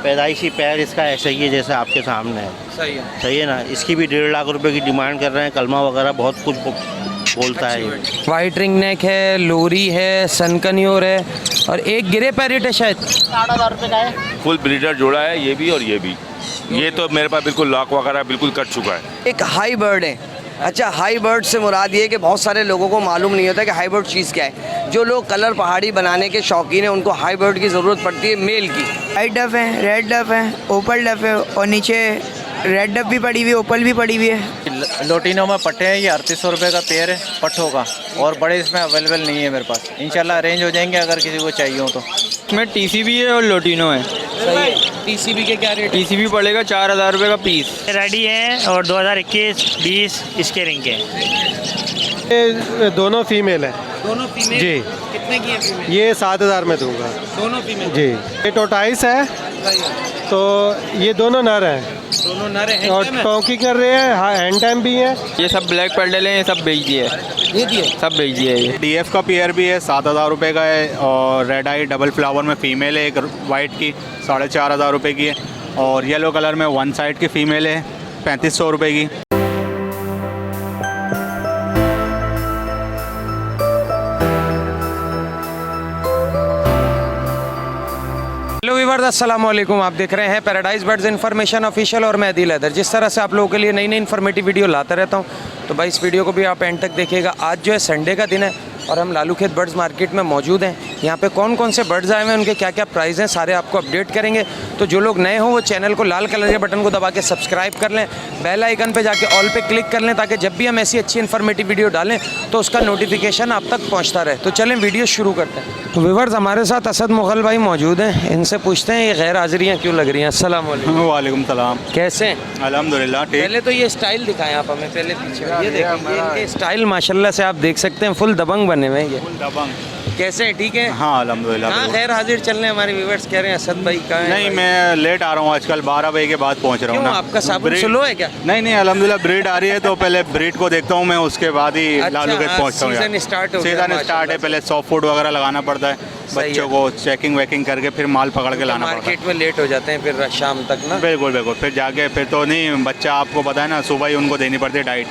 पैदाइशी पैर इसका ऐसा ही है जैसे आपके सामने है। सही है ना। इसकी भी 1.5 लाख रुपए की डिमांड कर रहे हैं। कलमा वगैरह बहुत कुछ बोलता है ये। वाइट रिंग नेक है, लोरी है, सनकन्योर है और एक गिरे पैरेट है शायद। 8,000 रुपये का है। फुल ब्रीडर जोड़ा है ये भी और ये भी। ये तो मेरे पास बिल्कुल लॉक वगैरह बिल्कुल कट चुका है। एक हाई बर्ड है। अच्छा, हाई बर्ड से मुराद ये है कि बहुत सारे लोगों को मालूम नहीं होता कि हाई बर्ड चीज़ क्या है। जो लोग कलर पहाड़ी बनाने के शौकीन हैं उनको हाई बर्ड की ज़रूरत पड़ती है मेल की। वाइट डफ है, रेड डफ है, ओपल डफ है और नीचे रेड डफ भी पड़ी हुई है, ओपल भी पड़ी हुई है। लोटिनो में पट्टे हैं, ये 3800 रुपये का पेयर है पट्ठों का और बड़े इसमें अवेलेबल नहीं है मेरे पास। इंशाल्लाह अरेंज हो जाएंगे अगर किसी को चाहिए हो तो। इसमें टीसीबी है और लोटिनो है। टीसीबी के क्या रेट? टीसीबी पड़ेगा 4,000 रुपये का पीस। रेडी है और 2021-20 इसके रिंग के। ये दोनों फीमेल है। दोनों फीमेल जी। कितने की है फीमेल? ये 7,000 में दूंगा। दोनों फीमेल जी। ये टोटाइस है तो ये दोनों नर हैं दोनों नर हैं और टोंकी कर रहे हैं। हाँ, हैंड टाइम भी है। ये सब ब्लैक पर्डल है, ये सब बेच दिए। ये दिए सब बेच दिए ये। डीएफ का पेयर भी है 7,000 रुपये का है और रेड आई डबल फ्लावर में फ़ीमेल है एक वाइट की 4,500 रुपये की है और येलो कलर में वन साइड की फ़ीमेल है 3,500 रुपये की। हेलो व्यूअर्स, अस्सलाम वालेकुम। आप देख रहे हैं पैराडाइज बर्ड्स इन्फॉर्मेशन ऑफिशियल और मैं दिल हैदर। जिस तरह से आप लोगों के लिए नई नई इन्फॉर्मेटिव वीडियो लाता रहता हूं तो भाई इस वीडियो को भी आप एंड तक देखिएगा। आज जो है संडे का दिन है और हम लालू खेत बर्ड्स मार्केट में मौजूद हैं। यहाँ पे कौन कौन से बर्ड्स आए हुए हैं, उनके क्या क्या प्राइस हैं, सारे आपको अपडेट करेंगे। तो जो लोग नए हों वो चैनल को लाल कलर के बटन को दबा के सब्सक्राइब कर लें, बेल आइकन पे जाके ऑल पे क्लिक कर लें ताकि जब भी हम ऐसी अच्छी इन्फॉर्मेटिव वीडियो डालें तो उसका नोटिफिकेशन आप तक पहुँचता रहे। तो चलें वीडियो शुरू करते हैं। तो व्यूअर्स, हमारे साथ असद मुगल भाई मौजूद हैं। इनसे पूछते हैं ये गैर हाजिरियाँ क्यों लग रही हैं। अस्सलाम वालेकुम। वालेकुम सलाम। कैसे हैं? अल्हम्दुलिल्लाह ठीक। पहले तो ये स्टाइल दिखाएं आप हमें, पहले पीछे ये देखिए, ये इनके स्टाइल माशाल्लाह से आप देख सकते हैं फुल दबंग बने हुए हैं। ये दबंग कैसे हैं? ठीक है। हाँ अल्हम्दुलिल्लाह। हाँ, गैर हाजिर चल रहे हैं। हमारे व्यूअर्स कह रहे हैं असद भाई कहाँ हैं? नहीं, मैं लेट आ रहा हूँ आजकल, 12 बजे के बाद पहुँच रहा हूँ क्यों, ना। आपका साबुन स्लो है क्या? नहीं अल्हम्दुलिल्लाह ब्रीड आ रही है तो पहले ब्रीड को देखता हूँ मैं, उसके बाद ही लालू खेत पहुँचता हूँ। सीजन स्टार्ट हो गया। सीजन स्टार्ट है, पहले सॉफ्ट फूड वगैरह लगाना पड़ता है बच्चों को, चेकिंग वेकिंग करके फिर माल पकड़ के लाना पड़ता है। मार्केट में लेट हो जाते हैं फिर शाम तक ना। बिल्कुल बिल्कुल, फिर जाके फिर तो नहीं, बच्चा आपको पता है ना सुबह ही उनको देनी पड़ती है डाइट,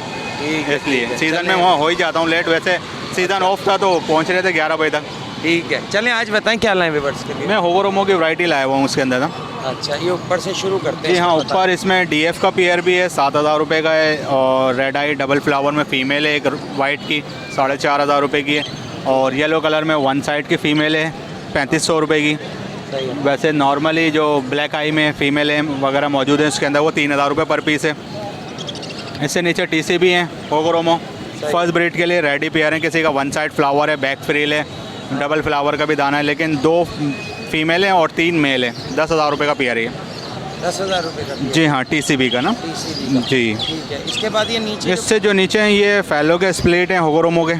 इसलिए सीज़न में वहाँ हो ही जाता हूँ लेट। वैसे सीज़न ऑफ था तो पहुँच रहे थे 11 बजे तक। ठीक है, चलें आज बताएं क्या लाएं व्यूअर्स के लिए। मैं होगोरोमो की वैरायटी लाया हुआ हूँ उसके अंदर ना। अच्छा, ये ऊपर से शुरू करते हैं। जी हाँ, ऊपर इसमें डीएफ का पेयर भी है 7,000 रुपये का है और रेड आई डबल फ्लावर में फ़ीमेल है एक वाइट की 4,500 रुपये की है और येलो कलर में वन साइड की फ़ीमेल है 3,500 रुपये की। वैसे नॉर्मली जो ब्लैक आई में फ़ीमेल है वगैरह मौजूद है उसके अंदर वो 3,000 रुपये पर पीस है। इससे नीचे टीसी भी हैं होगोरोमो, फर्स्ट ब्रीड के लिए रेडी पेयर हैं। किसी का वन साइड फ्लावर है, बैक फ्रील है, डबल फ्लावर का भी दाना है, लेकिन 2 फीमेल हैं और 3 मेल हैं। 10,000 रुपये का पेयर है। 10,000 रुपये का? जी हाँ, टीसीबी का ना। जी ठीक है। इसके बाद ये नीचे, इससे जो नीचे हैं ये फैलो के स्प्लिट हैं होगोरोमो के।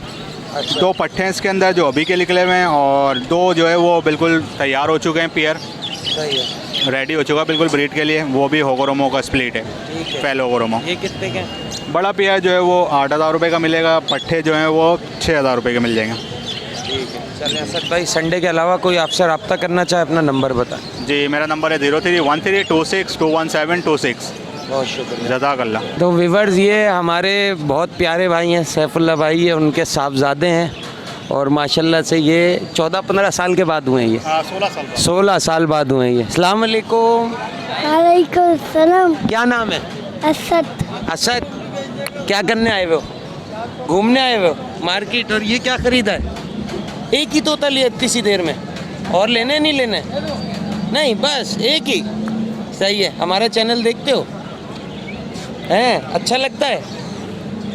2 पट्टे हैं इसके अंदर जो अभी के निकले हुए हैं और 2 जो है वो बिल्कुल तैयार हो चुके हैं, पेयर सही है, रेडी हो चुका है बिल्कुल ब्रीड के लिए। वो भी होगोरोमो का स्प्लिट है, फैलो होगोरोमो। ये कितने के हैं? बड़ा पेयर जो है वो 8,000 रुपये का मिलेगा, पट्टे जो हैं वो 6,000 रुपये के मिल जाएंगे। ठीक है, चलिए असद भाई, संडे के अलावा कोई आपसे रब्ता करना चाहे अपना नंबर बताएं। जी, मेरा नंबर है 031326217226। बहुत शुक्रिया, जज़ाकल्लाह। तो व्यूअर्स, ये हमारे बहुत प्यारे भाई हैं, सैफुल्लाह भाई है, उनके साहबजादे हैं और माशाल्लाह से ये 14-15 साल के बाद हुए हैं। ये 16 साल बाद हुए हैं ये। अस्सलाम वालेकुम। वालेकुम सलाम। क्या नाम है? असद। असद, क्या करने आए हो? घूमने आए हो मार्केट? और ये क्या खरीदा है? एक ही तोता लिया इतनी सी देर में? और लेने नहीं लेने? नहीं, बस एक ही। सही है। हमारा चैनल देखते हो? हैं, अच्छा लगता है?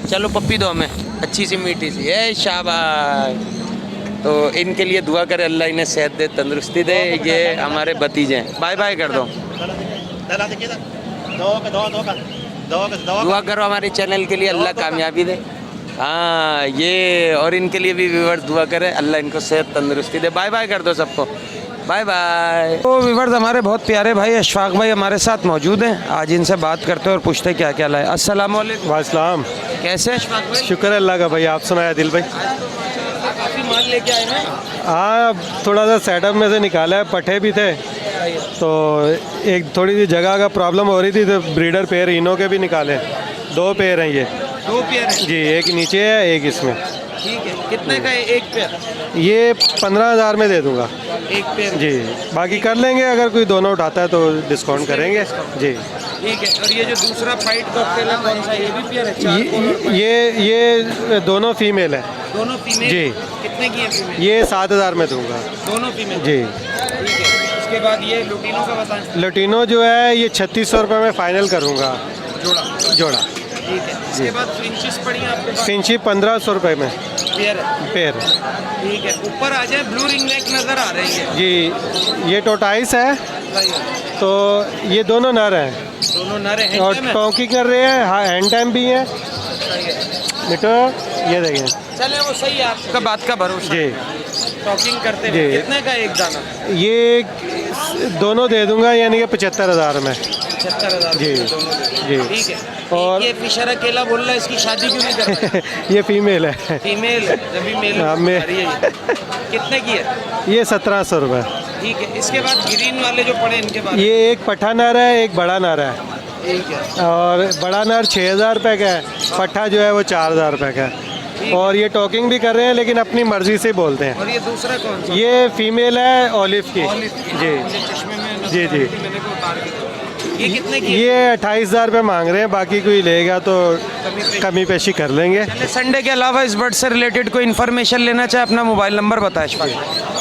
चलो पप्पी दो हमें, अच्छी सी मीठी सी। ए शाबाश। तो इनके लिए दुआ करे, अल्लाह इन्हें सेहत दे, तंदुरुस्ती दे। ये हमारे भतीजे हैं। बाय बाय कर दो। दुआ करो हमारे चैनल के लिए, अल्लाह कामयाबी दे। हाँ, ये और इनके लिए भी व्यूअर्स दुआ करें, अल्लाह इनको सेहत तंदुरुस्ती दे। बाय बाय कर दो सबको, बाय बाय। तो व्यूअर्स, हमारे बहुत प्यारे भाई अशफाक भाई हमारे साथ मौजूद हैं। आज इनसे बात करते हैं और पूछते हैं क्या क्या लाए। अस्सलाम वालेकुम। वालेकुम। कैसे हैं अशफाक भाई? शुक्र है अल्लाह का भाई, आप सुनाया दिल भाई? काफ़ी माल लेके आए हैं। हाँ, थोड़ा सा सेटअप में से निकाला है, पट्टे भी थे तो एक थोड़ी सी जगह का प्रॉब्लम हो रही थी, तो ब्रीडर पेयर इनों के भी निकाले। 2 पेयर हैं ये। 2 पेयर है जी, एक नीचे है, एक इसमें। ठीक है, कितने का है एक पेयर? ये 15,000 में दे दूंगा एक पेयर जी। बाकी कर लेंगे, अगर कोई दोनों उठाता है तो डिस्काउंट करेंगे जी। ठीक है। और ये जो दूसरा फाइट कॉकटेल है कौन सा, ये भी पेयर है? ये दोनों फीमेल है। दोनों फीमेल जी। कितने की है फीमेल? ये 7,000 में दूंगा दोनों फीमेल जी। ठीक है। इसके बाद ये लुटिनो का बताएं। लुटिनो जो है ये 3600 रुपये में फाइनल करूँगा जोड़ा। ठीक है। इसके बाद फ्रिंचिस पड़ी हैं आपके पास? फिंची 1500 रुपये में पेयर। ठीक है। ऊपर आ जाए, ब्लू रिंग नेक नज़र आ रही है जी। ये टोटाइस है, तो ये दोनों नर हैं। दोनों नर हैं और टोंकी कर रहे हैं, हाँ हैंड टाइम भी है बेटा। ये देखिए, चले वो सही है, आपका बात का भरोसा जी। टॉकिंग करते जी। हैं। कितने का एक दाना? ये दोनों दे दूंगा, यानी कि 75,000 में। 75,000 जी जी। ठीक है। और ये फिशर अकेला बोल रहा है, इसकी शादी क्यों नहीं करता? ये फीमेल है। फीमेल जब मेल हाँ, कितने की है? ये 1700 रुपये। ठीक है। इसके बाद ग्रीन वाले जो पड़े इनके बाद? ये एक पट्ठा नर है, एक बड़ा नर है। ठीक है। और बड़ा नर 6,000 रुपये का है, पट्ठा जो है वो 4,000 रुपये का है। और ये टॉकिंग भी कर रहे हैं, लेकिन अपनी मर्जी से बोलते हैं। और ये दूसरा कौन सा? ये फीमेल है, ऑलिव की जी जी जी। ये कितने की? ये 28,000 रुपये मांग रहे हैं, बाकी कोई लेगा तो कमी पेशी कर लेंगे। संडे के अलावा इस बर्ड से रिलेटेड कोई इन्फॉर्मेशन लेना चाहे, अपना मोबाइल नंबर बताए।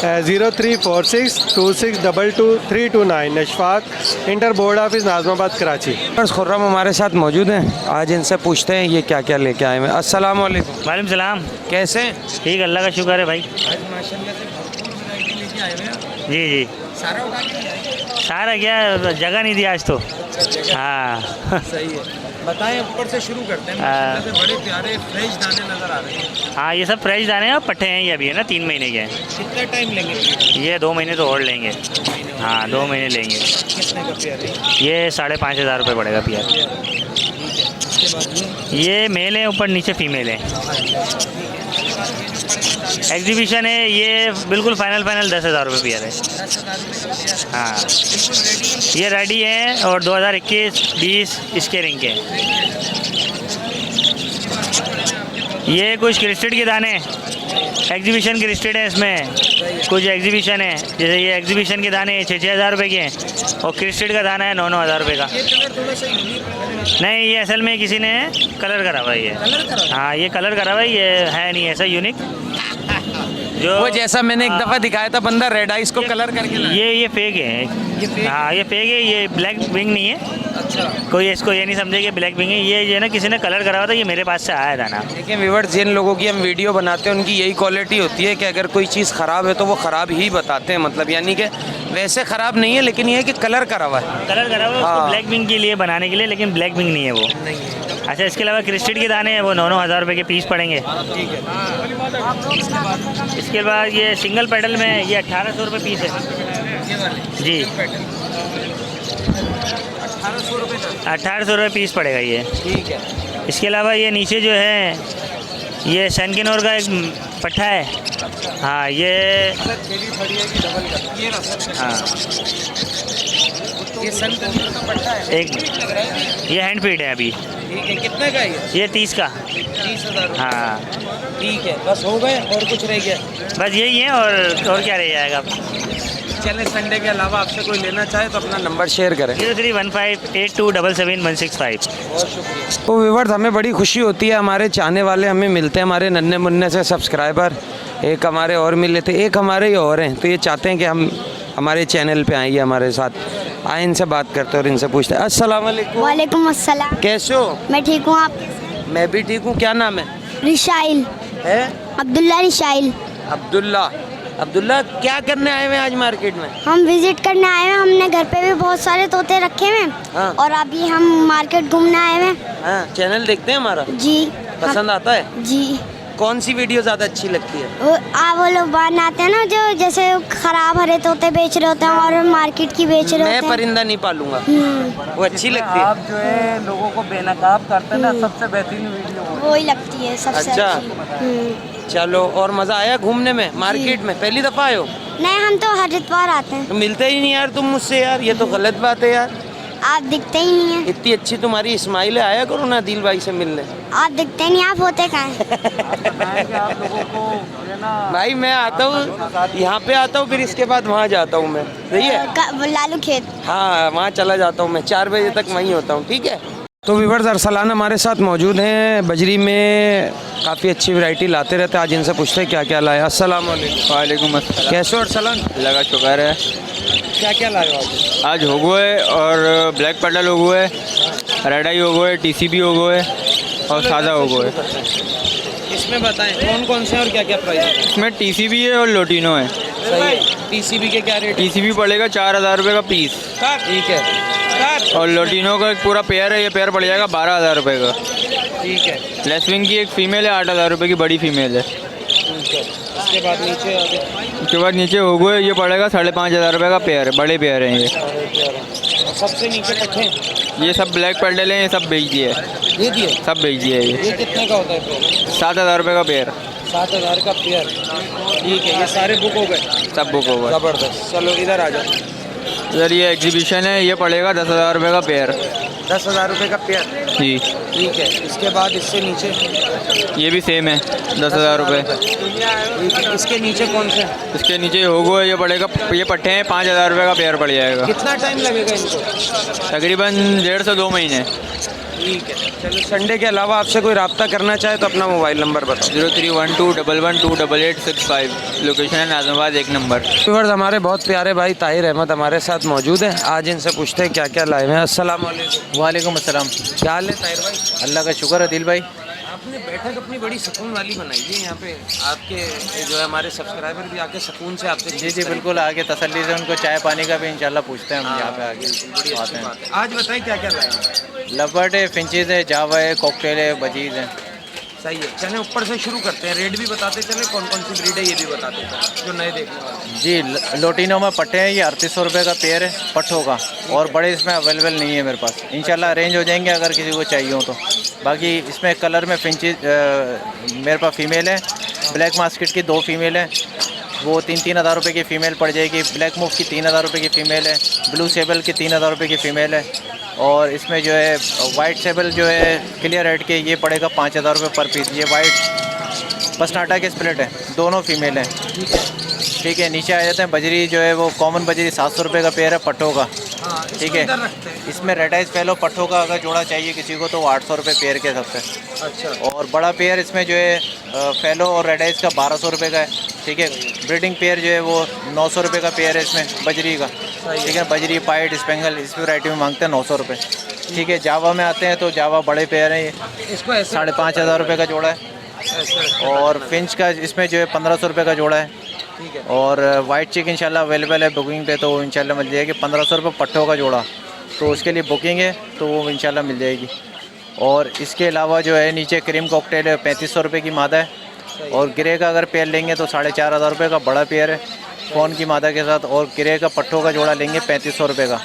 03462622 Ashfaq, inter board office Najmabad Karachi. Khurram हमारे साथ मौजूद हैं, आज इनसे पूछते हैं ये क्या क्या लेके आए हैं। अस्सलाम वालेकुम। वालेकुम सलाम। कैसे? ठीक, अल्लाह का शुक्र है भाई। आज माशाल्लाह से भरपूर वैरायटी लेके आए हैं। जी जी। सारा उठा के सारा क्या, जगह नहीं दी आज तो। हाँ सही है। बताएं, ऊपर से शुरू करते हैं। माशाल्लाह से बड़े प्यारे फ्रेश दाने नज़र आ रहे हैं। हाँ, ये सब फ्रेश दाने हैं और पट्टे हैं, ये अभी है ना 3 महीने के हैं। कितना टाइम लेंगे? ये 2 महीने तो और लेंगे। हाँ, 2 महीने लेंगे। कितने का पेयर है? ये 5,500 रुपये पड़ेगा पेयर। ये मेल है, ऊपर नीचे फीमेल है। एग्जीबिशन है, ये बिल्कुल फाइनल 10,000 रुपये पेयर है। हाँ, ये रेडी है और 2021-20 इसके रिंग के। ये कुछ क्रिस्टेड के दाने, एग्जीबिशन क्रिस्टेड है, इसमें कुछ एग्जीबिशन है। जैसे ये एग्जीबिशन के दाने 6,000 रुपये के हैं, और क्रिस्टेड का दाना है 9,000 रुपये का। नहीं, ये असल में किसी ने कलर करा हुआ है ये। हाँ, ये कलर करा हुआ है, ये है नहीं ऐसा यूनिक। जो वो जैसा मैंने एक दफ़ा दिखाया था, बंदा रेड आइस को कलर करके लाया। ये फेक है। हाँ, ये फेक है, ये ब्लैक विंग नहीं है। अच्छा। कोई इसको ये नहीं समझे कि ब्लैक विंग है। ये जो है ना, किसी ने कलर करा हुआ था, ये मेरे पास से आया था ना। देखिए व्यूअर्स, जिन लोगों की हम वीडियो बनाते हैं उनकी यही क्वालिटी होती है कि अगर कोई चीज़ ख़राब है तो वो ख़राब ही बताते हैं। मतलब यानी कि वैसे ख़राब नहीं है, लेकिन ये है कि कलर करा हुआ है। कलर करा हुआ है उसको ब्लैक विंग के लिए बनाने के लिए, लेकिन ब्लैक विंग नहीं है वो। अच्छा, इसके अलावा क्रिस्टेड के दाने हैं, वो 9,000 रुपये के पीस पड़ेंगे। ठीक है। इसके बाद ये सिंगल पेडल में ये 1,800 रुपये पीस है जी। 1,800 रुपये पीस पड़ेगा ये। ठीक है। इसके अलावा ये नीचे जो है, ये सनकिनोर का एक पट्ठा है। हाँ, ये हाँ, ये सनकिनोर का पट्टा है। एक ये हैंड फीड है अभी। ठीक है। कितने का है ये 30 का। 30,000। हाँ, ठीक है। बस हो गए और कुछ रह गया? बस यही है, और क्या रह जाएगा। चले, संडे के अलावा आपसे कोई लेना चाहे तो अपना नंबर शेयर करें। 031582777165। बहुत शुक्रिया। तो व्यूअर्स, हमें बड़ी खुशी होती है, हमारे चाहने वाले हमें मिलते हैं, हमारे नन्हे मुन्ने से सब्सक्राइबर एक हमारे और मिले थे, एक हमारे ही और हैं। तो ये चाहते हैं कि हम हमारे चैनल पे आइए, हमारे साथ आए, इनसे बात करते हैं और इनसे पूछते हैं। अस्सलाम वालेकुम। वालेकुम अस्सलाम। कैसे हो? मैं ठीक हूँ, आप? मैं भी ठीक हूँ। क्या नाम है? रिशाइल है अब्दुल्ला रिशाइल। अब्दुल्ला। अब्दुल्ला, क्या करने आए हुए आज मार्केट में? हम विजिट करने आए हैं, हमने घर पे भी बहुत सारे तोते रखे हुए हैं। हाँ। और अभी हम मार्केट घूमने आए हुए हैं। हाँ, चैनल देखते हैं हमारा? जी। पसंद आता है? जी। कौन सी वीडियो ज़्यादा अच्छी लगती है? वो लोग बनाते हैं ना, जो जैसे खराब हरे तोते बेच रहे होते हैं और मार्केट की बेच रहे होते हैं। मैं परिंदा नहीं पालूंगा, वो अच्छी लगती है। आप जो है लोगों को बेनकाब करते हैं ना, सबसे बेहतरीन वीडियो वही लगती है सबसे अच्छा। अच्छी। चलो, और मज़ा आया घूमने में मार्केट में? पहली दफ़ा आए हो? नहीं, हम तो हर इतवार आते हैं। तो मिलते ही नहीं यार तुम मुझसे यार, ये तो गलत बात है यार। आप दिखते ही नहीं है। इतनी अच्छी तुम्हारी स्माइल है, आया करो ना दिल भाई से मिलने। आप दिखते नहीं, आप होते कहाँ हैं? भाई मैं आता हूँ यहाँ पे आता हूँ, फिर इसके बाद वहाँ जाता हूँ मैं, सही है? लालू खेत। हाँ वहाँ चला जाता हूँ मैं, 4 बजे तक वहीं होता हूँ, ठीक है? तो व्यूअर्स अरसलान हमारे साथ मौजूद हैं, बजरी में काफ़ी अच्छी वैरायटी लाते रहते हैं। आज इनसे पूछते हैं क्या क्या लाया। अस्सलाम वालेकुम। वालेकुम अस्सलाम। कैसे हो अरसलान? लगा शुक्र है। क्या क्या लाए हो आज? आज होगो है और ब्लैक पैडल होगो है, रेड आई होगो है, टीसीबी होगो है और सादा होगो है। इसमें बताएं कौन कौन से और क्या क्या प्राइस है? इसमें टीसीबी है और लोटिनो है। सही है। टीसीबी के क्या रेट? टीसीबी पड़ेगा 4000 रुपये का पीस। ठीक है। और लोटिनो का एक पूरा पेयर है, ये पेयर पड़ जाएगा 12000 रुपये का। ठीक है। लेसविंग की एक फ़ीमेल है 8000 रुपये की, बड़ी फीमेल है। ठीक है। उसके बाद नीचे आगे? उसके बाद नीचे होगो है, ये पड़ेगा 5500 रुपये का पेयर है, बड़े पेयर हैं ये। सबसे नीचे पट्टे? ये सब ब्लैक पैडल हैं, ये सब बेच दिए। दे दिए? सब बेच दिए ये कितने का होता है पेयर? 7000 रुपये का पेयर। 7000 का पेयर। ठीक है, ये सारे बुक हो गए? सब बुक हो गए। ज़बरदस्त। चलो इधर आ जाओ। सर ये एग्जीबिशन है, ये पड़ेगा 10000 रुपये का पेयर। 10000 रुपये का पेयर? जी। ठीक है। इसके बाद इससे नीचे? ये भी सेम है 10000 रुपये। ठीक है। इसके नीचे कौन से? इसके नीचे होगो है, ये पड़ेगा, ये पट्टे हैं 5000 रुपये का पेयर पड़ जाएगा। कितना टाइम लगेगा इनको? तकरीबन 1.5 से 2 महीने। ठीक है। चलो, संडे के अलावा आपसे कोई रब्ता करना चाहे तो अपना मोबाइल नंबर बताओ। 0312112865। लोकेशन है नाजमाबाद 1 नंबर। व्यूअर्स हमारे बहुत प्यारे भाई ताहिर अहमद हमारे साथ मौजूद हैं। आज इनसे पूछते हैं क्या क्या लाए हैं। अस्सलाम वालेकुम। वालेकुम अस्सलाम। क्या हाल है ताहिर भाई? अल्लाह का शुक्र है दिल भाई। आपने बैठक अपनी बड़ी सुकून वाली बनाई है यहाँ पे, आपके जो है हमारे सब्सक्राइबर भी आके सुकून से आपसे जी जी बिल्कुल, आगे तसल्ली से उनको चाय पानी का भी इंशाल्लाह पूछते हैं हम यहाँ पे आगे आते हैं। आज बताएं क्या क्या लाए? लबर्ट है, फिंचीज है, जावा है, कॉकटेल है, बजीज है। सही है। चलें ऊपर से शुरू करते हैं, रेट भी बताते चले, कौन कौन सी ब्रीड है ये भी बताते चले जो नए देखने वाले। जी लोटिनो में पट्टे हैं, ये 3800 रुपये का पेयर है पट्ठों का, और बड़े इसमें अवेलेबल नहीं है मेरे पास। इंशाल्लाह अरेंज हो जाएंगे अगर किसी को चाहिए हो तो। बाकी इसमें कलर में फिंचीज मेरे पास फ़ीमेल है, ब्लैक मास्केट की 2 फीमेल है, वो 3-3000 रुपये की फ़ीमेल पड़ जाएगी। ब्लैक मूव की 3000 रुपये की फ़ीमेल है, ब्लू सेबल की 3000 रुपये की फ़ीमेल है, और इसमें जो है वाइट सेबल जो है क्लियर रेड के, ये पड़ेगा 5000 रुपये पर पीस। ये वाइट पसनाटा के स्प्लिट है, दोनों फीमेल हैं। ठीक है। नीचे आ जाते हैं बजरी जो है वो कॉमन बजरी 700 रुपये का पेयर है पट्टों का। ठीक है। इसमें रेड आइज फैलो पट्ठों का अगर जोड़ा चाहिए किसी को तो 800 रुपये पेयर के हिसाब से। अच्छा। और बड़ा पेयर इसमें जो है फैलो और रेड आइज का 1200 रुपये का है। ठीक है। ब्रीडिंग पेयर जो है वो 900 रुपये का पेयर है इसमें बजरी का। ठीक है। बजरी पाइट स्पेंगल इस वैरायटी में मांगते हैं 900 रुपये। ठीक है। जावा में आते हैं तो जावा बड़े पेयर हैं, ये इसको 5500 रुपये का जोड़ा है। और फिंच का इसमें जो है 1500 रुपये का जोड़ा है। ठीक है। और वाइट चिक इंशाल्लाह अवेलेबल है बुकिंग पे, तो इंशाल्लाह मिल जाएगी 1500 रुपये पट्ठों का जोड़ा, तो उसके लिए बुकिंग है तो वो इंशाल्लाह मिल जाएगी। और इसके अलावा जो है नीचे क्रीम कॉकटेल है 3500 रुपये की मादा है, और ग्रे का अगर पेयर लेंगे तो 4500 रुपये का बड़ा पेयर है फ़ोन की मादा के साथ, और ग्रे का पट्ठों का जोड़ा लेंगे 3500 रुपये का,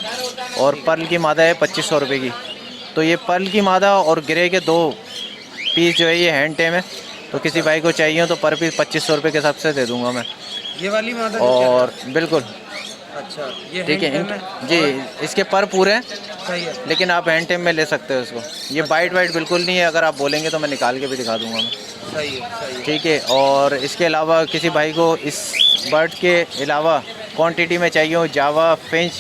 और पर्ल की मादा है 2500 रुपये की। तो ये पर्ल की मादा और ग्रे के 2 पीस जो है ये हैंड टेम है, तो किसी भाई को चाहिए हो तो पर पीस 2500 रुपये के हिसाब से दे दूँगा मैं। ये वाली मादा और बिल्कुल अच्छा, ये ठीक है जी। इसके पर पूरे हैं, सही है, लेकिन आप हैंड टेम में ले सकते हो इसको। ये बाइट वाइट बिल्कुल नहीं है, अगर आप बोलेंगे तो मैं निकाल के भी दिखा दूंगा मैं। सही है, सही है। ठीक है। और इसके अलावा किसी भाई को इस बर्ड के अलावा क्वांटिटी में चाहिए हो, Java, finch,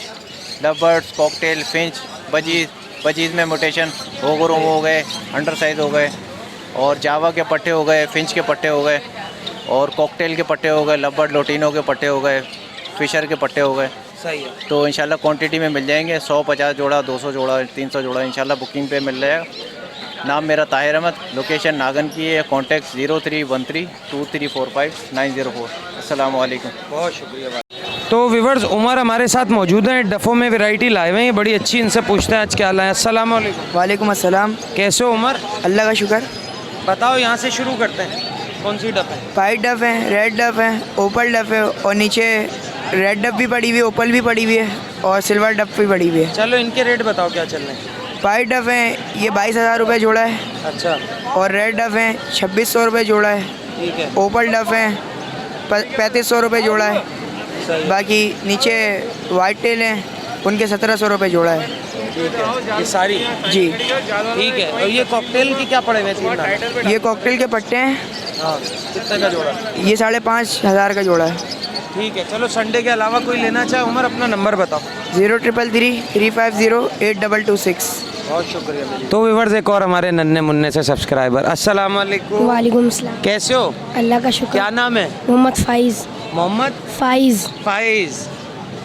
lovebirds, cockatiel, finch, budgies में मोटेशन ओगरों हो गए, अंडर साइज हो गए, और जावा के पट्टे हो गए, फिंच के पट्टे हो गए, और कॉकटेल के पट्टे हो गए, लवबर्ड लोटिनो के पट्टे हो गए, फिशर के पट्टे हो गए। सही है। तो इंशाल्लाह क्वांटिटी में मिल जाएंगे, 150 जोड़ा, 200 जोड़ा, 300 जोड़ा इंशाल्लाह बुकिंग पे मिल जाएगा। नाम मेरा ताहिर अहमद, लोकेशन नागन की है, कॉन्टैक्ट 03132345 अस्सलाम वालेकुम। बहुत शुक्रिया भाई। तो व्यूअर्स उमर हमारे साथ मौजूद हैं, डफ़ों में वैरायटी लाए हुए हैं, बड़ी अच्छी, इनसे पूछते हैं आज क्या लाए। अस्सलाम वालेकुम। वालेकुम अस्सलाम। कैसे हो उमर? अल्लाह का शुक्र। बताओ, यहाँ से शुरू करते हैं, कौन सी डफ़ है? वाइट डफ है, रेड डफ है, ओपल डफ है, और नीचे रेड डफ भी पड़ी हुई है, ओपल भी पड़ी हुई है, और सिल्वर डफ भी पड़ी हुई है। चलो इनके रेट बताओ क्या चल रहे हैं। वाइट डफ है, ये 22,000 रुपये जोड़ा है। अच्छा। और रेड डफ है 2600 रुपये जोड़ा है, ठीक है। ओपल डफ है 3500 रुपये जोड़ा है। बाकी नीचे वाइट टेल हैं उनके 1700 रुपये जोड़ा है। ये सारी जी ठीक है। और ये कॉकटेल की क्या पड़े वैसे इनका? ये कॉकटेल के पट्टे हैं, हाँ, कितने का जोड़ा? ये 5500 का जोड़ा है। ठीक है। चलो संडे के अलावा कोई लेना चाहे उमर अपना नंबर बताओ। 0333 350 8226। बहुत शुक्रिया। तो व्यूअर्स एक और हमारे नन्हे मुन्ने से सब्सक्राइबर। अस्सलाम वालेकुम। वालेकुम सलाम। कैसे हो? अल्लाह का शुक्र। क्या नाम है? मोहम्मद फाइज। मोहम्मद फाइज। फाइज।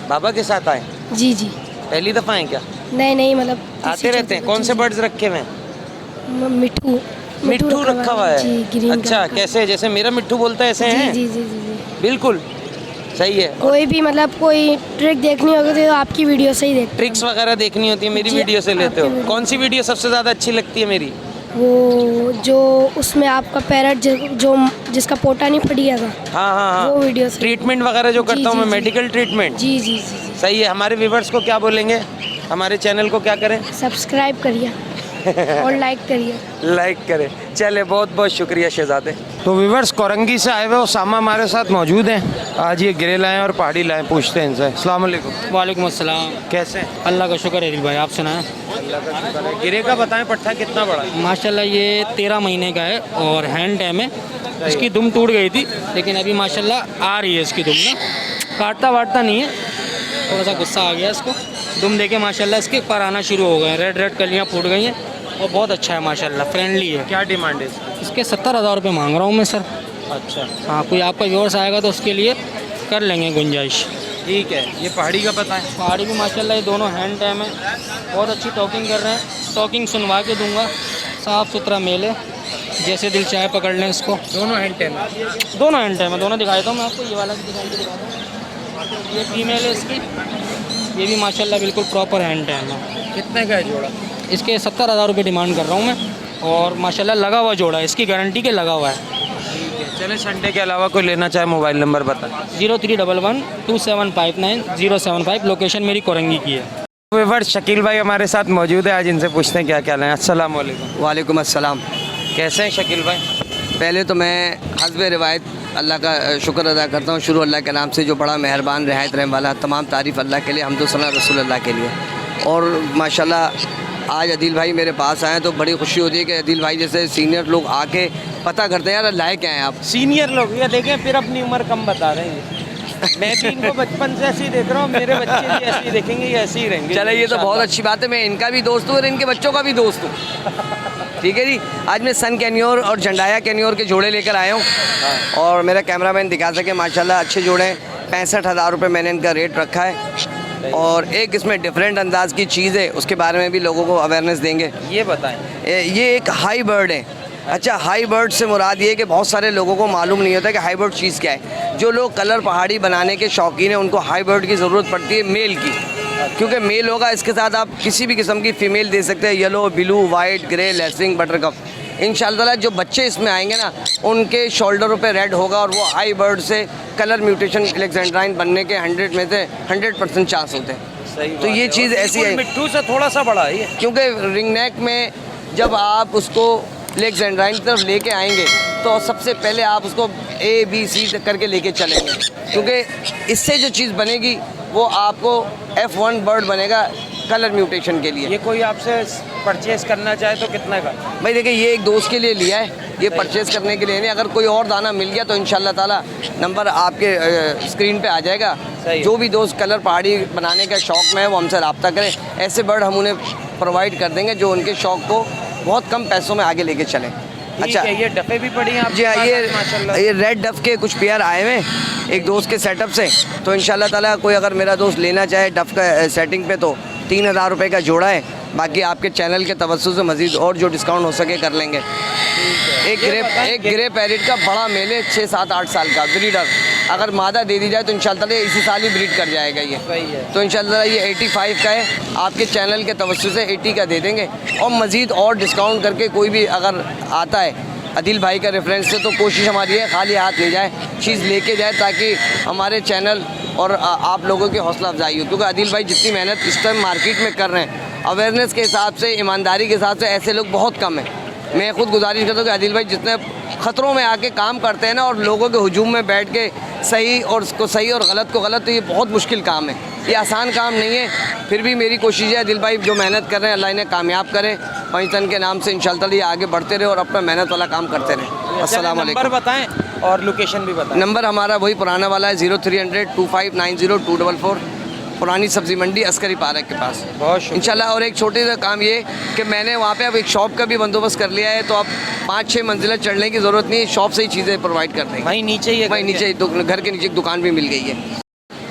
बाबा के साथ आए? जी जी। पहली दफ़ा हैं क्या? नहीं मतलब आते रहते हैं। कौन से बर्ड्स रखे हुए हैं? मिट्ठू। मिट्ठू रखा हुआ जी, है। ग्रीन अच्छा, कलर का। कैसे जैसे मेरा मिट्ठू बोलता है ऐसे जी हैं? जी जी जी जी। बिल्कुल सही है। कोई भी मतलब कोई ट्रिक देखनी होगी तो आपकी वीडियो से ही देखते ट्रिक्स वगैरह देखनी होती है मेरी जी, वीडियो से लेते आपकी हो? वीडियो। कौन सी वीडियो सबसे ज़्यादा अच्छी लगती है मेरी? हैं। वो जो उसमें आपका पैरट जो जिसका पोटा नहीं फट गया था हाँ हाँ हाँ। वो वीडियो से। ट्रीटमेंट वगैरह जो करता हूँ मैं, मेडिकल ट्रीटमेंट। जी जी जी जी। सही है। हमारे व्यूवर्स को क्या बोलेंगे? हमारे चैनल को क्या करें? सब्सक्राइब करिए और लाइक करिए। लाइक करें। चले, बहुत बहुत शुक्रिया शहजादे। तो व्यूवर्स कोरंगी से आए हुए उसामा हमारे साथ मौजूद हैं। आज ये गिरे लाएँ और पहाड़ी लाएँ, पूछते हैं इनसे। अस्सलाम वालेकुम। वालेकुम अस्सलाम। कैसे हैं? अल्लाह का शुक्र है दिल भाई, आप सुनाएं। अल्लाह का शुक्र है। गिरे का बताएं पट्ठा कितना बड़ा है? माशाल्लाह ये 13 महीने का है और हैंड टैम है। इसकी दुम टूट गई थी लेकिन अभी माशाल्लाह आ रही है इसकी दुम ना, काटता वाटता नहीं है। थोड़ा सा गुस्सा आ गया इसको। दुम देके माशाल्लाह इसके पर आना शुरू हो गए हैं, रेड रेड कलियाँ फूट गई हैं और बहुत अच्छा है माशाल्लाह, फ्रेंडली है। क्या डिमांड है इसके 70,000 रुपये मांग रहा हूँ मैं सर। अच्छा हाँ, कोई आपका व्यूअर्स आएगा तो उसके लिए कर लेंगे गुंजाइश। ठीक है। ये पहाड़ी का बताएं। पहाड़ी भी माशाल्लाह ये दोनों हैंड टाइम है, बहुत अच्छी टॉकिंग कर रहे हैं। टॉकिंग सुनवा के दूंगा, साफ़ सुथरा मेल है, जैसे दिल चाहे पकड़ लें इसको। दोनों हैंड टाइम है? दोनों हैंड टाइम है, दोनों दिखा देता हूँ मैं आपको। ये वाला भी दिखा दूँ। ये फीमेल है इसकी, ये भी माशाल्लाह बिल्कुल प्रॉपर हैंड टाइम है। कितने का है जोड़ा? इसके 70,000 रुपये डिमांड कर रहा हूँ मैं और माशाल्लाह लगा हुआ जोड़ा है, इसकी गारंटी के लगा हुआ है। ठीक है। चले, संडे के अलावा कोई लेना चाहे मोबाइल नंबर बताएं। 0311 2759 075। लोकेशन मेरी कोरंगी की है। व्यूअर्स शकील भाई हमारे साथ मौजूद है, आज इनसे पूछते हैं क्या क्या लें। अस्सलाम वालेकुम। वालेकुम अस्सलाम। कैसे हैं शकील भाई? पहले तो मैं हस्ब रिवायत अल्लाह का शुक्र अदा करता हूँ, शुरू अल्लाह के नाम से जो बड़ा मेहरबान रियायत रहने वाला। तमाम तारीफ़ अल्लाह के लिए, हम्दो सना रसूल अल्लाह के लिए। और माशाल्लाह आज अदील भाई मेरे पास आए तो बड़ी खुशी होती है कि अदील भाई जैसे सीनियर लोग आके पता करते हैं यार लाए क्या हैं आप। सीनियर लोग ये देखें, फिर अपनी उम्र कम बता रहे हैं। मैं भी इनको बचपन से ऐसे ही देख रहा हूँ, मेरे बच्चे भी ऐसे ही देखेंगे, ये ऐसे ही रहेंगे। चले, ये तो बहुत अच्छी बात है। मैं इनका भी दोस्त हूँ और इनके बच्चों का भी दोस्त हूँ। ठीक है जी। आज मैं सन कैन्योर और जंडाया कैन्योर के जोड़े लेकर आया हूँ और मेरा कैमरामैन दिखा सके। माशाल्लाह अच्छे जोड़े हैं। 65,000 रुपये मैंने इनका रेट रखा है। और एक इसमें डिफरेंट अंदाज की चीज़ है, उसके बारे में भी लोगों को अवेयरनेस देंगे। ये बताएं। ये एक हाई बर्ड है। अच्छा, हाई बर्ड से मुराद ये है कि बहुत सारे लोगों को मालूम नहीं होता कि हाई बर्ड चीज़ क्या है। जो लोग कलर पहाड़ी बनाने के शौकीन हैं उनको हाई बर्ड की ज़रूरत पड़ती है मेल की, क्योंकि मेल होगा इसके साथ आप किसी भी किस्म की फ़ीमेल दे सकते हैं, yellow, blue, white, grey, lacing, buttercup. इंशाल्लाह जो बच्चे इसमें आएंगे ना उनके शोल्डरों पे रेड होगा और वो हाई बर्ड से कलर म्यूटेशन अलेक्जेंड्राइन बनने के 100 में से 100% चांस होते हैं। तो ये चीज़ ऐसी है, मिट्टू से थोड़ा सा बड़ा है ये, क्योंकि रिंग नेक में जब आप उसको अलेक्जेंड्राइन की तरफ लेके आएंगे तो सबसे पहले आप उसको ABC करके लेके चलेंगे, क्योंकि इससे जो चीज़ बनेगी वो आपको F1 बर्ड बनेगा कलर म्यूटेशन के लिए। ये कोई आपसे परचेज़ करना चाहे तो कितने का? भाई देखिए, ये एक दोस्त के लिए लिया है, ये परचेज़ करने के लिए नहीं। अगर कोई और दाना मिल गया तो इंशाल्लाह ताला नंबर आपके स्क्रीन पे आ जाएगा। जो भी दोस्त कलर पहाड़ी बनाने का शौक़ में है वो हमसे रब्ता करें। ऐसे बर्ड हम उन्हें प्रोवाइड कर देंगे जो उनके शौक़ को बहुत कम पैसों में आगे लेके चलें। अच्छा, ये डफे भी पड़ी हैं जी हाँ, ये रेड डफ के कुछ पेयर आए हुए एक दोस्त के सेटअप से। तो इंशाल्लाह ताला कोई अगर मेरा दोस्त लेना चाहे डफ का सेटिंग पे तो 3,000 रुपये का जोड़ा है। बाकी आपके चैनल के तवज्जुह से मज़ीद और जो डिस्काउंट हो सके कर लेंगे। एक ग्रे पैरेट का बड़ा मेल है, 6, 7, 8 साल का ब्रीडर। अगर मादा दे दी जाए तो इंशाल्लाह इसी साल ही ब्रीड कर जाएगा ये। तो इंशाल्लाह ये 85 का है, आपके चैनल के तवज्जुह से 80 का दे देंगे। और मज़ीद और डिस्काउंट करके कोई भी अगर आता है अदिल भाई का रेफरेंस से तो कोशिश हमारी है खाली हाथ ले जाए, चीज़ लेके जाए, ताकि हमारे चैनल और आप लोगों की हौसला अफजाई हो। क्योंकि अदिल भाई जितनी मेहनत इस टाइम मार्केट में कर रहे हैं, अवेयरनेस के हिसाब से, ईमानदारी के हिसाब से ऐसे लोग बहुत कम हैं। मैं ख़ुद गुजारिश करता हूँ कि अदिल भाई जितने ख़तरों में आके काम करते हैं ना और लोगों के हुजूम में बैठ के सही और उसको सही और गलत को गलत, तो ये बहुत मुश्किल काम है, ये आसान काम नहीं है। फिर भी मेरी कोशिश है दिल भाई जो मेहनत कर रहे हैं अल्लाह इन्हें कामयाब करे, पंचतन के नाम से इंशाअल्लाह ये आगे बढ़ते रहे और अपना मेहनत वाला काम करते रहे। अस्सलाम नंबर वालेकुम। बताएं और लोकेशन भी बताएं। नंबर हमारा वही पुराना वाला है 0300 2590 244, पुरानी सब्ज़ी मंडी अस्करी पार्क के पास। बहुत शुक्रिया। इंशाल्लाह। और एक छोटे सा काम ये कि मैंने वहाँ पे अब एक शॉप का भी बंदोबस्त कर लिया है, तो अब 5-6 मंजिला चढ़ने की ज़रूरत नहीं है, शॉप से ही चीज़ें प्रोवाइड कर देंगे। वहीं नीचे ही है, वहीं नीचे घर के नीचे एक दुकान भी मिल गई है।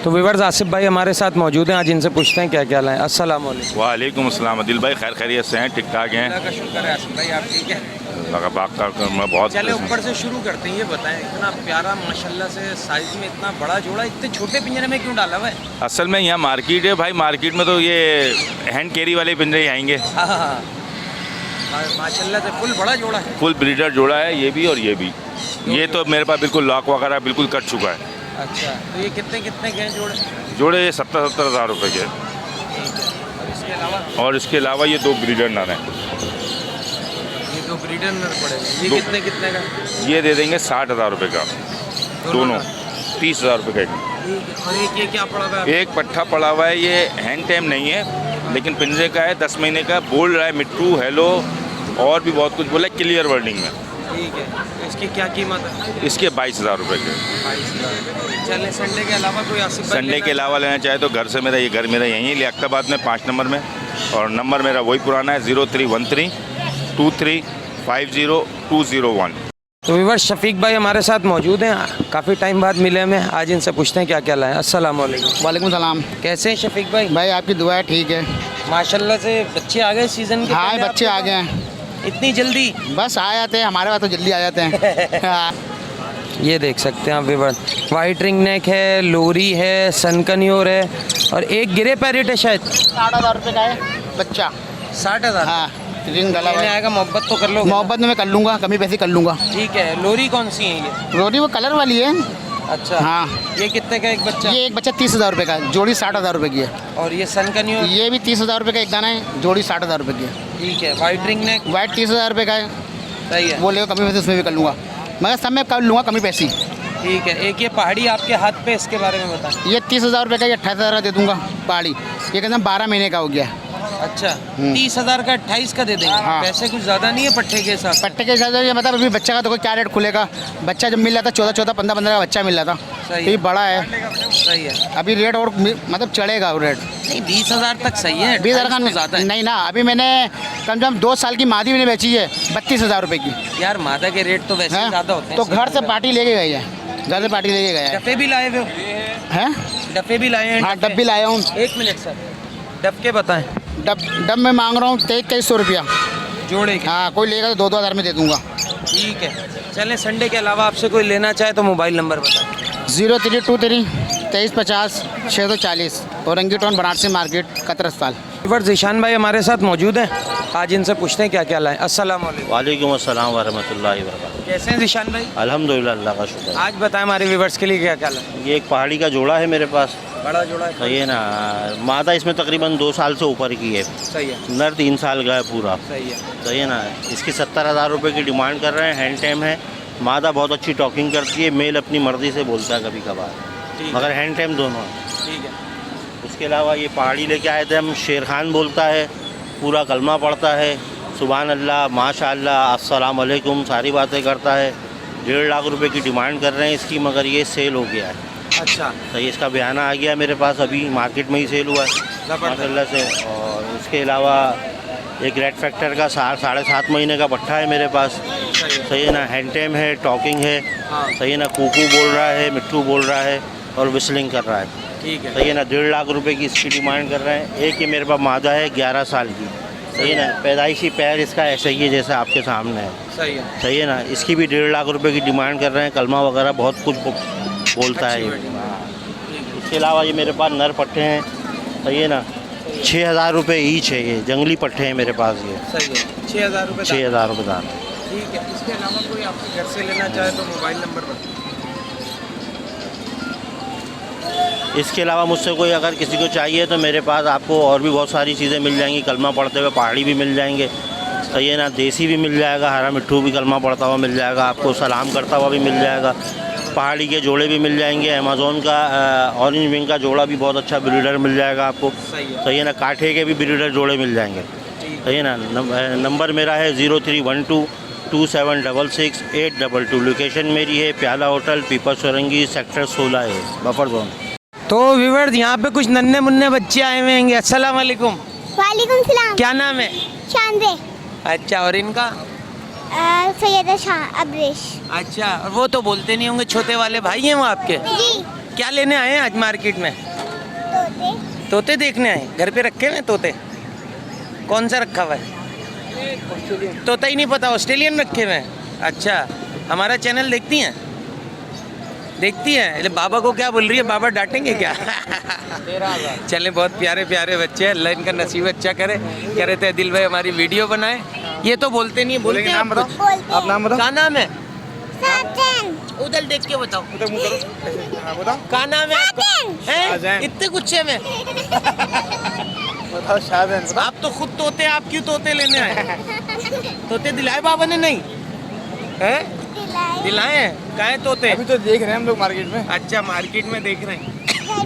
तो व्यूअर्स आसिफ भाई हमारे साथ मौजूद हैं, आज इनसे पूछते हैं क्या क्या लाएं। अस्सलाम वालेकुम। वालेकुम अस्सलाम। अदिल भाई खैर खैरियत से हैं? ठीक ठाक हैं? अल्लाह का शुक्र है। आसिफ भाई आप ठीक हैं? अल्लाह का पाक मैं बहुत। चले ऊपर से शुरू करते हैं, ये बताएं इतना प्यारा माशाल्लाह से साइज़ में इतना बड़ा जोड़ा इतने छोटे पिंजरे में क्यों डाला हुआ है? असल में यहाँ मार्केट है भाई, मार्केट में तो ये हैंड कैरी वाले पिंजरे ही आएंगे। हाँ माशाल्लाह से फुल बड़ा जोड़ा है, फुल ब्रीडर जोड़ा है ये भी और ये भी। ये तो मेरे पास बिल्कुल लॉक वगैरह बिल्कुल कट चुका है। अच्छा, तो ये कितने के हैं जोड़े? जोड़े 70-70 हज़ार रुपये के। और इसके अलावा ये 2 ब्रीडर नर हैं। ये 2 ब्रीडर नर पड़ेंगे, ये कितने का? ये दे देंगे 60,000 रुपये का दोनों, 30,000 रुपये का। और ये क्या पड़ा हुआ है? एक पट्ठा पड़ा हुआ है, ये हैंड टाइम नहीं है लेकिन पिंजरे का है, 10 महीने का। बोल रहा है मिट्टू हेलो और भी बहुत कुछ बोला है क्लियर वर्डिंग में। ठीक है, तो इसकी क्या कीमत है? इसके 22,000 रुपये के। 22,000। चले संडे के अलावा कोई आसिफ भाई संडे के अलावा लेना चाहे तो घर से मेरा, ये घर मेरा यहीं है लियाकताबाद में 5 नंबर में, और नंबर मेरा वही पुराना है 0313 2350 201। तो व्यूअर्स शफीक भाई हमारे साथ मौजूद हैं, काफ़ी टाइम बाद मिले हमें, आज इनसे पूछते हैं क्या क्या लाएं। अस्सलाम वालेकुम। वालेकुम सलाम। कैसे हैं शफीक भाई? भाई आपकी दुआ है, ठीक है माशाल्लाह से। बच्चे आ गए सीज़न के? हाँ बच्चे आ गए हैं। इतनी जल्दी? बस आ जाते हैं, हमारे पास तो जल्दी आ जाते हैं। ये देख सकते हैं आप व्यूअर्स, वाइट रिंग नेक है, लोरी है, सनकन्योर है और एक गिरे पैरेट है शायद। 60,000 रुपये का है बच्चा। 60,000? हाँ रिंग गला हुआ है। आएगा, मोहब्बत तो कर लो। मोहब्बत में मैं कर लूँगा, कमी पैसे कर लूँगा। ठीक है। लोरी कौन सी है ये? रोटी वो कलर वाली है। अच्छा हाँ। ये कितने का एक बच्चा? ये एक बच्चा 30,000 रुपये का, जोड़ी 60,000 रुपये की है। और ये सनकन्योर? ये भी 30,000 रुपये का एक दाना है, जोड़ी 60,000 रुपये की है। ठीक है। White ring neck? वाइट 30,000 रुपये का है। सही है। वो लेगा, कमी पैसे उसमें भी कर लूँगा, मगर सब में कर लूँगा कमी पैसे। ठीक है। एक ये पहाड़ी आपके हाथ पे, इसके बारे में बताएं। ये 30,000 रुपये का, ये 28,000 दे दूँगा पहाड़ी। ये कहते हैं 12 महीने का हो गया। अच्छा 30,000 का 28 का दे देंगे। हाँ। पैसे कुछ ज़्यादा नहीं है पट्टे के साथ? पट्टे के साथ ये मतलब अभी बच्चा का तो क्या रेट खुलेगा, बच्चा जब मिल रहा था 14-14 15-15 का बच्चा मिल रहा था, सही ये है। बड़ा है। सही है। अभी रेट और मतलब चढ़ेगा रेट। नहीं 20,000 तक सही है। 20,000 का ज़्यादा है। नहीं ना, अभी मैंने कम से कम 2 साल की मादी मैंने बेची है 32,000 रुपये की। यार मादा के रेट तो वैसे ही ज़्यादा होते हैं। तो घर से पार्टी लेके गई है, घर से पार्टी लेके गया है। डब्बे भी लाए हुए हैं? डब्बे भी लाए हैं? हाँ डब भी लाया हूँ। 1 मिनट सर, डब के बताएं। डब में मांग रहा हूँ 2300 रुपया जोड़े के? हाँ कोई लेगा तो 2-2 हज़ार में दे दूँगा। ठीक है। चलें संडे के अलावा आपसे कोई लेना चाहे तो मोबाइल नंबर बताएं। 0323 2350 640, Orangi town Banarasi market Qatar अस्पताल। व्यूअर्स ईशान भाई हमारे साथ मौजूद हैं, आज इनसे पूछते हैं क्या क्या लाएं। अस्सलाम वालेकुम। वालेकुम अस्सलाम वरहमतुल्लाहि वबरकातुहू। कैसे हैं ईशान भाई? अल्हम्दुलिल्लाह, अल्लाह का शुक्र। आज बताएं हमारे व्यूअर्स के लिए क्या क्या लाएं। ये एक पहाड़ी का जोड़ा है मेरे पास, बड़ा जोड़ा है? सही है ना। मादा इसमें तकरीबन 2 साल से ऊपर की है। सही है। नर 3 साल का है पूरा। सही है। सही है ना। इसकी 70,000 रुपये की डिमांड कर रहे हैं, हैंड टाइम है। मादा बहुत अच्छी टॉकिंग करती है, मेल अपनी मर्जी से बोलता है कभी कभार, मगर हैंड टाइम दोनों है। ठीक है। उसके अलावा ये पहाड़ी लेके आए थे हम, शेर खान बोलता है, पूरा कलमा पढ़ता है, सुभान अल्लाह माशाअल्लाह अस्सलाम वालेकुम सारी बातें करता है। 1.5 लाख रुपए की डिमांड कर रहे हैं इसकी, मगर ये सेल हो गया है। अच्छा। तो इसका बयाना आ गया मेरे पास, अभी मार्केट में ही सेल हुआ है माशाअल्लाह से। और उसके अलावा एक रेड फैक्टर का 7.5 महीने का पट्ठा है मेरे पास, सही है ना। हैंड टाइम है, टॉकिंग है, सही है ना। कूकू बोल रहा है, मिट्टू बोल रहा है और विस्लिंग कर रहा है। ठीक है। सही है ना। 1.5 लाख रुपए की इसकी डिमांड कर रहे हैं। एक ये मेरे पास मादा है 11 साल की, सही है ना। पैदाइशी पैर इसका ऐसा ही है जैसा आपके सामने है। सही है। सही है ना। इसकी भी 1.5 लाख रुपए की डिमांड कर रहे हैं, कलमा वगैरह बहुत कुछ बोलता है ये। इसके अलावा ये मेरे पास नर पट्टे हैं, सही है ना। 6,000 रुपये ईच है, ये जंगली पट्टे हैं मेरे पास ये। सही है। 6,000 रुपये? 6,000 रुपये दाम। ठीक है। इसके अलावा कोई आपके घर से लेना चाहे तो मोबाइल नंबर बताएं। इसके अलावा मुझसे कोई अगर किसी को चाहिए तो मेरे पास आपको और भी बहुत सारी चीज़ें मिल जाएंगी, कलमा पढ़ते हुए पहाड़ी भी मिल जाएंगे, सही है ना। देसी भी मिल जाएगा, हरा मिट्ठू भी कलमा पड़ता हुआ मिल जाएगा आपको, सलाम करता हुआ भी मिल जाएगा। पहाड़ी के जोड़े भी मिल जाएंगे। अमेज़ॉन का ऑरेंज विंग का जोड़ा भी बहुत अच्छा ब्रीडर मिल जाएगा आपको। सही है ना। काठे के भी ब्रीडर जोड़े मिल जाएंगे। सही है ना। नंबर मेरा है 03122766 लोकेशन मेरी है प्याला होटल, पीपल सोरंगी, सेक्टर 16 है, बफर जोन। तो व्यूअर्स यहाँ पे कुछ नन्हे मुन्ने बच्चे आए हुए हैं। अस्सलाम वालेकुम। वालेकुम सलाम। क्या नाम है? शानदे। अच्छा, और इनका? सैयदा अब्रेश। अच्छा, और वो तो बोलते नहीं होंगे, छोटे वाले भाई हैं वो आपके? जी। क्या लेने आए हैं आज मार्केट में? तोते। तोते देखने आए? घर पे रखे हुए हैं तोते? कौन सा रखा हुआ है? तोता ही नहीं पता, ऑस्ट्रेलियन रखे हुए हैं। अच्छा, हमारा चैनल देखती हैं? देखती हैं। बाबा को क्या बोल रही है? बाबा डांटेंगे क्या? 13,000। चले, बहुत प्यारे प्यारे बच्चे हैं, अल्लाह इनका नसीब अच्छा करे। कह रहे थे दिल भाई हमारी वीडियो बनाए। ये तो बोलते नहीं है, बोलते हैं। आप नाम बताओ। क्या नाम है? उधर देख के बताओ। क्या नाम है आपका? इतने गुच्छे में? बताओ शाहजहान। आप तो खुद तोते, आप क्यों तोते लेने आए? तोते दिलाए बाबा ने? नहीं है? दिलाए हैं। कहाँ है तोते? अभी तो देख रहे हैं हम लोग मार्केट में। अच्छा, मार्केट में देख रहे हैं।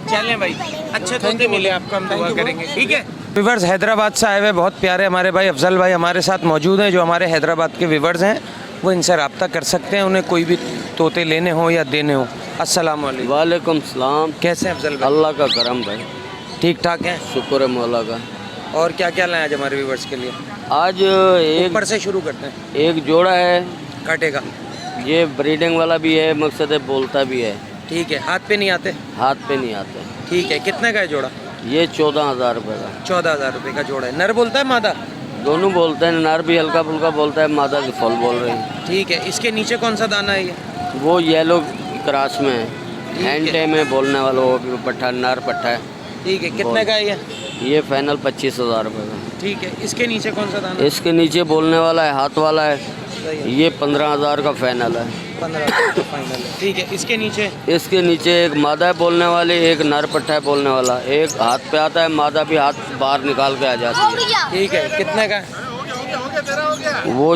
चलें भाई, अच्छे तोते मिले आपको, हम दुआ करेंगे। ठीक है। व्यूवर्स हैदराबाद से आए हुए बहुत प्यारे हमारे भाई अफजल भाई हमारे साथ मौजूद हैं, जो हमारे हैदराबाद के व्यूवर्स हैं वो इनसे रब्ता कर सकते हैं, उन्हें कोई भी तोते लेने हो या देने हो। अस्सलाम वालेकुम। वालेकुम सलाम। कैसे हैं अफजल भाई? अल्लाह का करम भाई, ठीक ठाक हैं? शुक्र है मौला का। और क्या क्या लाए आज हमारे व्यूवर्स के लिए? आज एक ऊपर से शुरू करते हैं। एक जोड़ा है काटेगा। ये ब्रीडिंग वाला भी है, मकसद है बोलता भी है। ठीक है। हाथ पे नहीं आते? हाथ पे नहीं आते। ठीक है। कितने का है जोड़ा? ये 14,000 रुपये का। 14,000 रुपये का जोड़ा है। नर बोलता है मादा? दोनों बोलते हैं, नर भी हल्का फुल्का बोलता है, मादा की फुल बोल रही है। ठीक है। इसके नीचे कौन सा दाना है ये? वो येलो क्रॉस में है, हैंड टाइम में बोलने वाला, वो भी पट्ठा, नर पट्ठा है। ठीक है। कितने का है ये फाइनल 25,000 रुपये का। ठीक है। इसके नीचे कौन सा दाना? इसके नीचे बोलने वाला है, हाथ वाला है, ये 15,000 का फाइनल है। 15,000 का फाइनल है। ठीक है। इसके नीचे? इसके नीचे एक मादा है बोलने वाली, एक नर पट्ठा है बोलने वाला। एक हाथ पे आता है, मादा भी हाथ बाहर निकाल के आ जाती है। ठीक है। कितने का? वो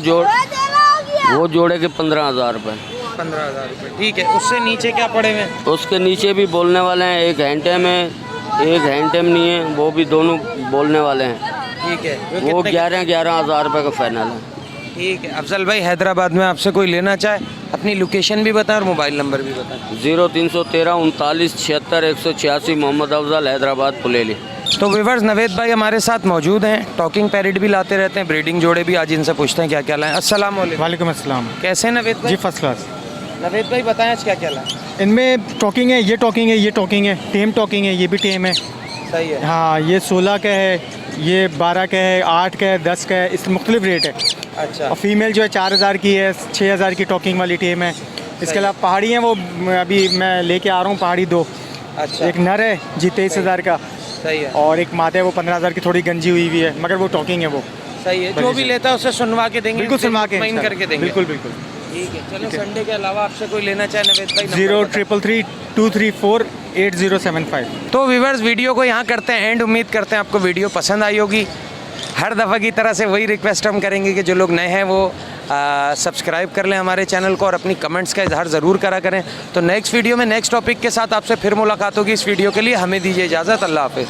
जोड़े के 15,000 रुपये। 15,000 रुपये। ठीक है। उससे नीचे क्या पड़े हुए? उसके नीचे भी बोलने वाले हैं, एक हैंड टाइम है, एक हैंड टाइम नहीं है, वो भी दोनों बोलने वाले हैं। ठीक है। वो 11,000 रुपये का फाइनल है। ठीक है। अफजल भाई हैदराबाद में आपसे कोई लेना चाहे अपनी लोकेशन भी बताएं और मोबाइल नंबर भी बताएं। 0313 39 76 186 मोहम्मद अफजल, हैदराबाद पुलेली। तो व्यूवर्स नवेद भाई हमारे साथ मौजूद हैं, टॉकिंग पैरेट भी लाते रहते हैं, ब्रीडिंग जोड़े भी। आज इनसे पूछते हैं क्या क्या लाएं। अस्सलाम वालेकुम। वालेकुम अस्सलाम। कैसे हैं नवेद भाई? जी फर्स्ट क्लास। नवेद भाई बताएं आज क्या क्या लाएं। इनमें टॉकिंग है, ये टॉकिंग है, ये टॉकिंग है, टेम टॉकिंग है, ये भी टेम है। सही है। हाँ, ये 16 का है, ये 12 का है, 8 का है, 10 का है, इस मुख्तलिफ रेट है। अच्छा। और फीमेल जो है 4,000 की है, 6,000 की टॉकिंग वाली टेम है। इसके अलावा पहाड़ी हैं, वो अभी मैं लेके आ रहा हूँ पहाड़ी 2। अच्छा। एक नर है जी 23,000 का, सही है। और एक मादा है वो 15,000 की, थोड़ी गंजी हुई हुई है, मगर वो टॉकिंग है वो। सही है। जो भी लेता है उसे सुनवा के देंगे, बिल्कुल सुनवा के माइन करके देंगे। बिल्कुल बिल्कुल। ठीक है। चलो, संडे के अलावा आपसे कोई लेना चाहे नवेद भाई? 0333 234 8075। तो व्यूवर्स वीडियो को यहाँ करते हैं एंड। उम्मीद करते हैं आपको वीडियो पसंद आई होगी। हर दफ़ा की तरह से वही रिक्वेस्ट हम करेंगे कि जो लोग नए हैं वो सब्सक्राइब कर लें हमारे चैनल को और अपनी कमेंट्स का इजहार ज़रूर करा करें। तो नेक्स्ट वीडियो में नेक्स्ट टॉपिक के साथ आपसे फिर मुलाकात होगी। इस वीडियो के लिए हमें दीजिए इजाज़त। अल्लाह हाफ़िज़।